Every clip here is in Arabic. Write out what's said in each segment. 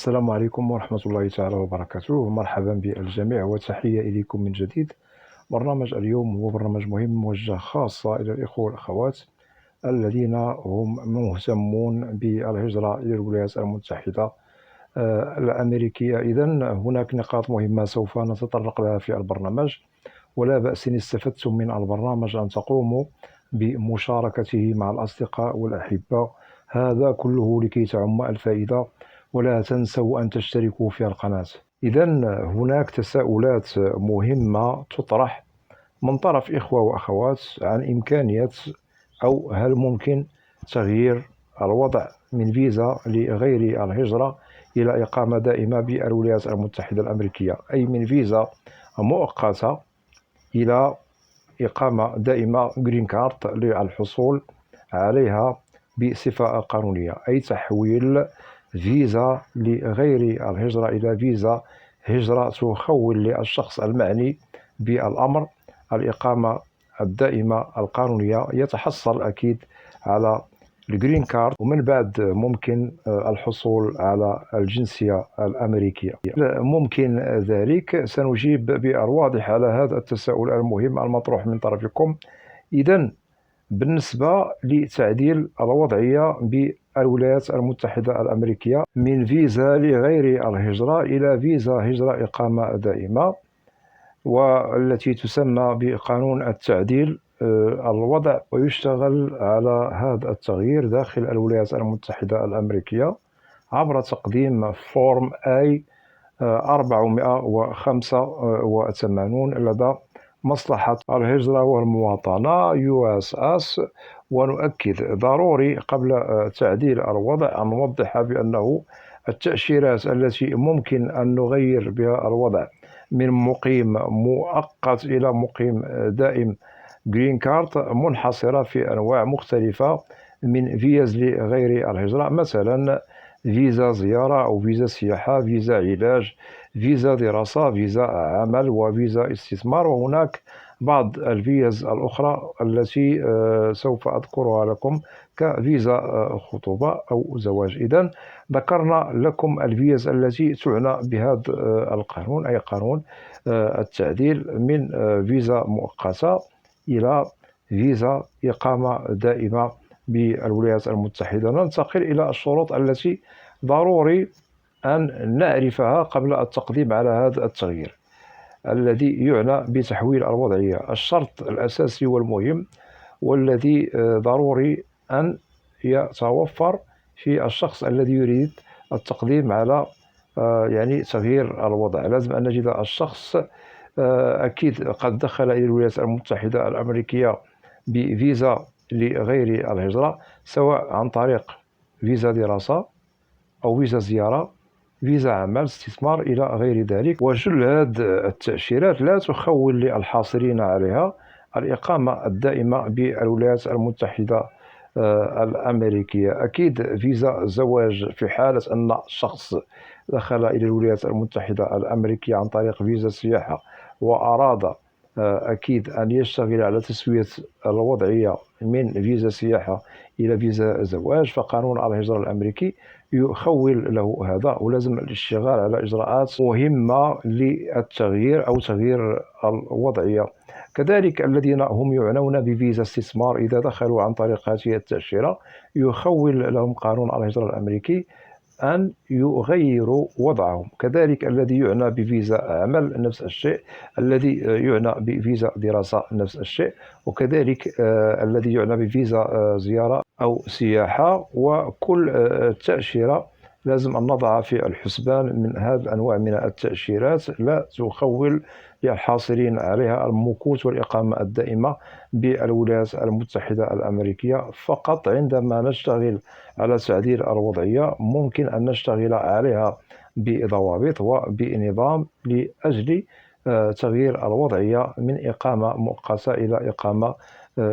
السلام عليكم ورحمة الله تعالى وبركاته. مرحبا بالجميع وتحية إليكم من جديد. برنامج اليوم هو برنامج مهم موجه خاصة إلى الإخوة والأخوات الذين هم مهتمون بالهجرة إلى الولايات المتحدة الأمريكية. إذن هناك نقاط مهمة سوف نتطرق لها في البرنامج، ولا بأس إن استفدتم من البرنامج أن تقوموا بمشاركته مع الأصدقاء والأحبة، هذا كله لكي تعم الفائدة. ولا تنسوا أن تشتركوا في القناة. إذن هناك تساؤلات مهمة تطرح من طرف إخوة وأخوات عن إمكانية أو هل ممكن تغيير الوضع من فيزا لغير الهجرة إلى إقامة دائمة بالولايات المتحدة الأمريكية، أي من فيزا مؤقتة إلى إقامة دائمة جرين كارت للحصول عليها بصفة قانونية، أي تحويل فيزا لغير الهجرة إلى فيزا هجرة تخول للشخص المعني بالأمر الإقامة الدائمة القانونية. يتحصل أكيد على الجرين كارد، ومن بعد ممكن الحصول على الجنسية الأمريكية. ممكن ذلك؟ سنجيب بالواضح على هذا التساؤل المهم المطروح من طرفكم. إذن بالنسبة لتعديل الوضعية بالولايات المتحدة الأمريكية من فيزا لغير الهجرة إلى فيزا هجرة إقامة دائمة، والتي تسمى بقانون التعديل الوضع، ويشتغل على هذا التغيير داخل الولايات المتحدة الأمريكية عبر تقديم فورم آي 485 لدى مصلحة الهجرة والمواطنة USS. ونؤكد ضروري قبل تعديل الوضع أن نوضح بأنه التأشيرات التي ممكن أن نغير بها الوضع من مقيم مؤقت إلى مقيم دائم جرين كارت منحصرة في أنواع مختلفة من فيز لغير الهجرة، مثلا فيزا زيارة أو فيزا سياحة، فيزا علاج، فيزا دراسة، فيزا عمل، وفيزا استثمار. وهناك بعض الفيز الأخرى التي سوف أذكرها لكم كفيزا خطوبة أو زواج. إذن ذكرنا لكم الفيز التي تعنى بهذا القانون، أي قانون التعديل من فيزا مؤقتة إلى فيزا إقامة دائمة بالولايات المتحدة. ننتقل إلى الشروط التي ضروري أن نعرفها قبل التقديم على هذا التغيير الذي يعنى بتحويل الوضعية. الشرط الأساسي والمهم والذي ضروري أن يتوفر في الشخص الذي يريد التقديم على يعني تغيير الوضع، لازم أن نجد الشخص أكيد قد دخل إلى الولايات المتحدة الأمريكية بفيزا لغير الهجرة، سواء عن طريق فيزا دراسة أو فيزا زيارة، فيزا عمل، استثمار إلى غير ذلك. وجل هذه التأشيرات لا تخول للحاصلين عليها الإقامة الدائمة بالولايات المتحدة الأمريكية. أكيد فيزا زواج في حالة أن شخص دخل إلى الولايات المتحدة الأمريكية عن طريق فيزا سياحة وأراد أكيد أن يشتغل على تسوية الوضعية من فيزا سياحة إلى فيزا زواج، فقانون الهجرة الأمريكي يخول له هذا، ولازم الاشتغال على إجراءات مهمة للتغيير أو تغيير الوضعية. كذلك الذين هم يعنون بفيزا استثمار إذا دخلوا عن طريق هذه التأشيرة يخول لهم قانون الهجرة الأمريكي أن يغيروا وضعهم. كذلك الذي يعنى بفيزا عمل نفس الشيء، الذي يعنى بفيزا دراسة نفس الشيء، وكذلك الذي يعنى بفيزا زيارة أو سياحة. وكل تأشيرة لازم أن نضع في الحسبان من هذه الأنواع من التأشيرات لا تخول للحاصلين عليها المكوث والإقامة الدائمة بالولايات المتحدة الأمريكية. فقط عندما نشتغل على تعديل الوضعية ممكن أن نشتغل عليها بضوابط وبنظام لأجل تغيير الوضعية من إقامة مؤقتة إلى إقامة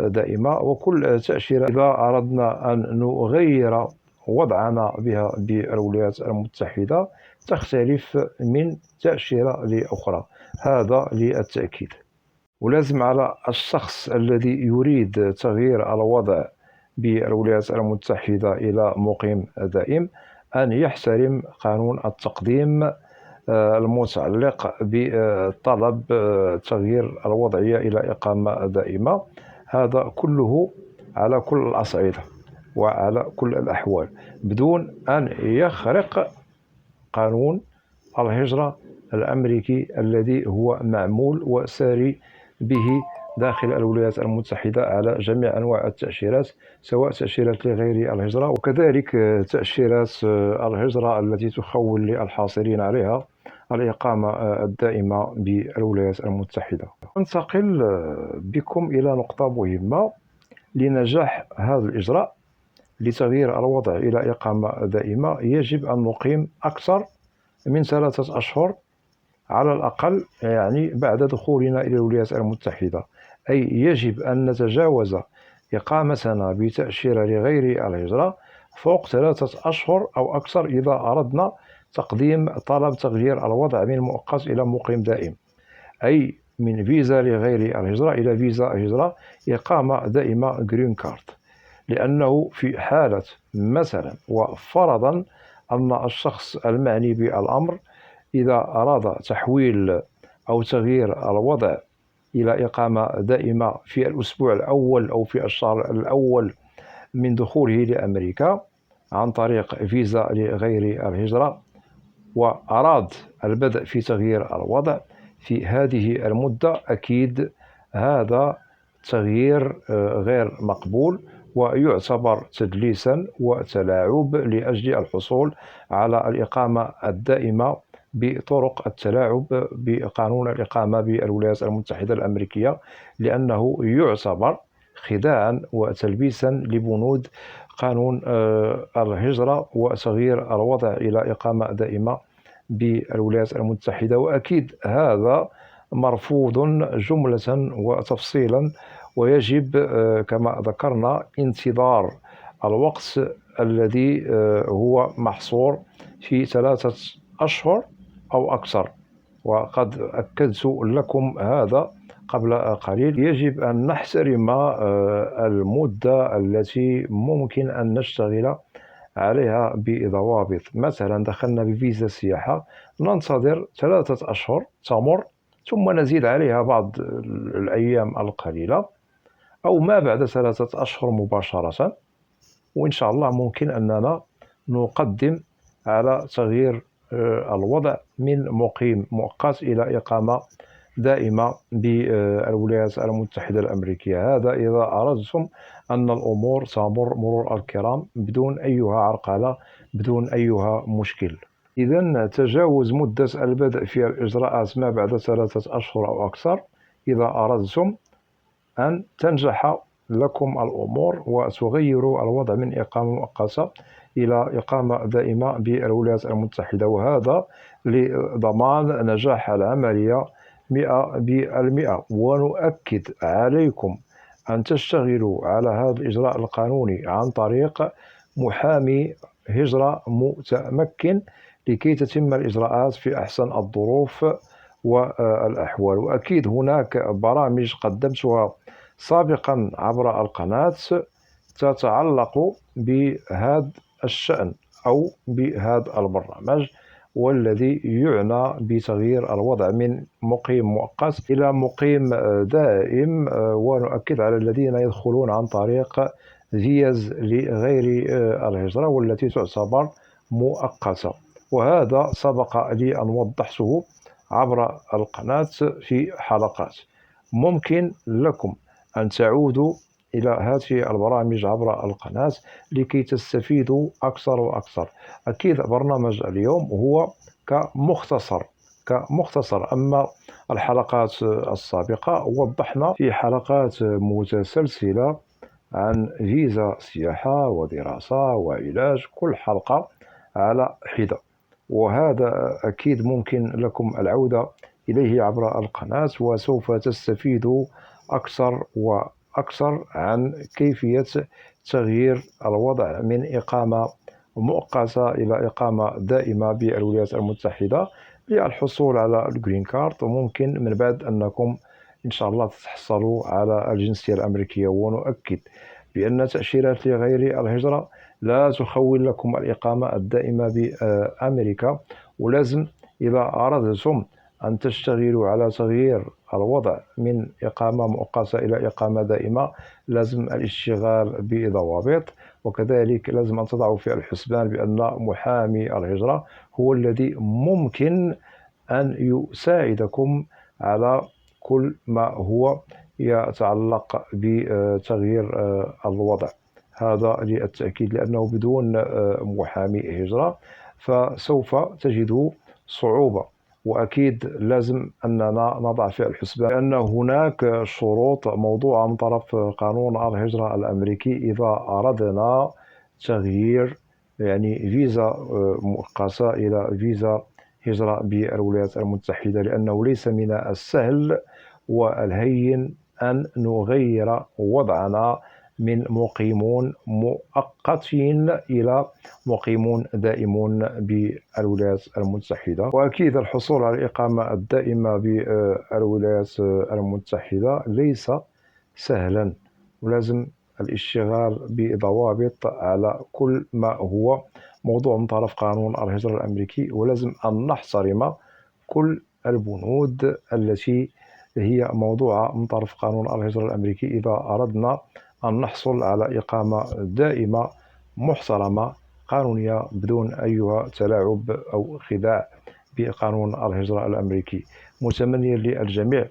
دائمة. وكل تأشيرة إذا أردنا أن نغير وضعنا بها بالولايات المتحدة تختلف من تأشيرة لأخرى، هذا للتأكيد. ولازم على الشخص الذي يريد تغيير الوضع بالولايات المتحدة إلى مقيم دائم أن يحترم قانون التقديم المتعلق بطلب تغيير الوضعية إلى إقامة دائمة. هذا كله على كل الأصعدة وعلى كل الأحوال بدون أن يخرق قانون الهجرة الأمريكي الذي هو معمول وساري به داخل الولايات المتحدة على جميع أنواع التأشيرات، سواء تأشيرات لغير الهجرة وكذلك تأشيرات الهجرة التي تخول للحاصلين عليها الإقامة الدائمة بالولايات المتحدة. ننتقل بكم إلى نقطة مهمة. لنجاح هذا الإجراء لتغيير الوضع إلى إقامة دائمة يجب أن نقيم أكثر من 3 أشهر على الأقل، يعني بعد دخولنا إلى الولايات المتحدة. أي يجب أن نتجاوز إقامتنا بتأشيرة لغير الهجرة فوق 3 أشهر أو أكثر إذا أردنا تقديم طلب تغيير الوضع من مؤقت إلى مقيم دائم، أي من فيزا لغير الهجرة إلى فيزا هجرة إقامة دائمة جرين كارد. لأنه في حالة مثلا وفرضا أن الشخص المعني بالأمر إذا أراد تحويل أو تغيير الوضع إلى إقامة دائمة في الأسبوع الأول أو في الشهر الأول من دخوله لأمريكا عن طريق فيزا لغير الهجرة، وأراد البدء في تغيير الوضع في هذه المدة، أكيد هذا تغيير غير مقبول ويعتبر تدليسا وتلاعب لأجل الحصول على الإقامة الدائمة بطرق التلاعب بقانون الإقامة بالولايات المتحدة الأمريكية، لأنه يعتبر خداعا وتلبيسا لبنود قانون الهجرة وتغيير الوضع إلى إقامة دائمة بالولايات المتحدة. وأكيد هذا مرفوض جملة وتفصيلا، ويجب كما ذكرنا انتظار الوقت الذي هو محصور في 3 أشهر أو أكثر، وقد أكدت لكم هذا قبل قليل. يجب أن نحترم المدة التي ممكن أن نشتغل عليها بضوابط. مثلا دخلنا بفيزا سياحة، ننتظر 3 أشهر تمر ثم نزيد عليها بعض الأيام القليلة، أو ما بعد 3 أشهر مباشرة، وإن شاء الله ممكن أننا نقدم على تغيير الوضع من مقيم مؤقت إلى إقامة دائمة بالولايات المتحدة الأمريكية. هذا إذا أردتم أن الأمور تمر مرور الكرام بدون أيها عرقلة، بدون أيها مشكل. إذا تجاوز مدة البدء في الإجراءات ما بعد 3 أشهر أو أكثر إذا أردتم أن تنجح لكم الأمور وتغيروا الوضع من إقامة مؤقتة إلى إقامة دائمة بالولايات المتحدة، وهذا لضمان نجاح العملية 100%. ونؤكد عليكم أن تشتغلوا على هذا الإجراء القانوني عن طريق محامي هجرة متمكن لكي تتم الإجراءات في أحسن الظروف والأحوال. وأكيد هناك برامج قدمتها سابقا عبر القناة تتعلق بهذا الشأن أو بهذا البرنامج، والذي يعنى بتغيير الوضع من مقيم مؤقت إلى مقيم دائم. ونؤكد على الذين يدخلون عن طريق فيز لغير الهجرة والتي تعتبر مؤقتة، وهذا سبق لي أن وضحته عبر القناة في حلقات. ممكن لكم أن تعودوا إلى هذه البرامج عبر القناة لكي تستفيدوا أكثر وأكثر. أكيد برنامج اليوم هو كمختصر، أما الحلقات السابقة وضحنا في حلقات متسلسلة عن فيزا سياحة ودراسة وعلاج، كل حلقة على حدة، وهذا أكيد ممكن لكم العودة إليه عبر القناة، وسوف تستفيدوا أكثر وأكثر عن كيفية تغيير الوضع من إقامة مؤقتة إلى إقامة دائمة بالولايات المتحدة للحصول على الجرين كارد، وممكن من بعد أنكم إن شاء الله تتحصلوا على الجنسية الأمريكية. ونؤكد بأن تأشيرات لغير الهجرة لا تخول لكم الإقامة الدائمة بأمريكا، ولازم إذا أردتم أن تشتغلوا على تغيير الوضع من إقامة مؤقتة إلى إقامة دائمة لازم الاشتغال بضوابط. وكذلك لازم أن تضعوا في الحسبان بأن محامي الهجرة هو الذي ممكن أن يساعدكم على كل ما هو يتعلق بتغيير الوضع. هذا للتأكيد، لأنه بدون محامي هجرة فسوف تجده صعوبة. وأكيد لازم أننا نضع في الحسبان أن هناك شروط موضوعة من طرف قانون الهجرة الأمريكي إذا أردنا تغيير يعني فيزا مؤقتة إلى فيزا هجرة بالولايات المتحدة، لأنه ليس من السهل والهين أن نغير وضعنا من مقيمون مؤقتين إلى مقيمون دائمون بالولايات المتحدة. وأكيد الحصول على الإقامة الدائمة بالولايات المتحدة ليس سهلا، ولازم الاشتغال بضوابط على كل ما هو موضوع من طرف قانون الهجرة الأمريكي، ولازم أن نحترم كل البنود التي هي موضوعة من طرف قانون الهجرة الأمريكي إذا أردنا أن نحصل على إقامة دائمة محترمة قانونية بدون أي تلاعب أو خداع بقانون الهجرة الأمريكي. متمنيا للجميع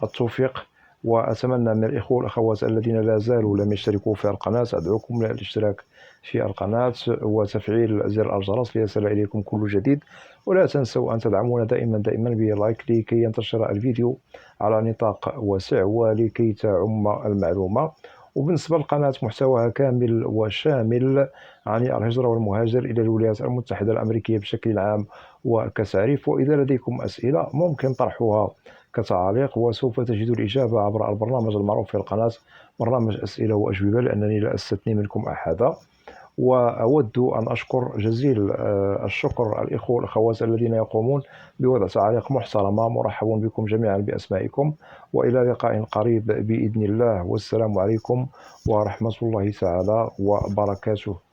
التوفيق، وأتمنى من الإخوة والأخوات الذين لا زالوا لم يشتركوا في القناة أدعوكم للاشتراك في القناة وتفعيل زر الجرس ليصل إليكم كل جديد. ولا تنسوا أن تدعمونا دائما بلايك لكي ينتشر الفيديو على نطاق واسع ولكي تعم المعلومة. وبالنسبة للقناة محتواها كامل وشامل عن الهجرة والمهاجر إلى الولايات المتحدة الأمريكية بشكل عام وكتعريف. وإذا لديكم أسئلة ممكن طرحها كتعليق، وسوف تجد الإجابة عبر البرنامج المعروف في القناة، برنامج أسئلة وأجوبة، لأنني لا أستثني منكم أحدا. وأود أن أشكر جزيل الشكر الإخوة والأخوات الذين يقومون بوضع تعاليق محترمة. مرحب بكم جميعا بأسمائكم، وإلى لقاء قريب بإذن الله، والسلام عليكم ورحمة الله تعالى وبركاته.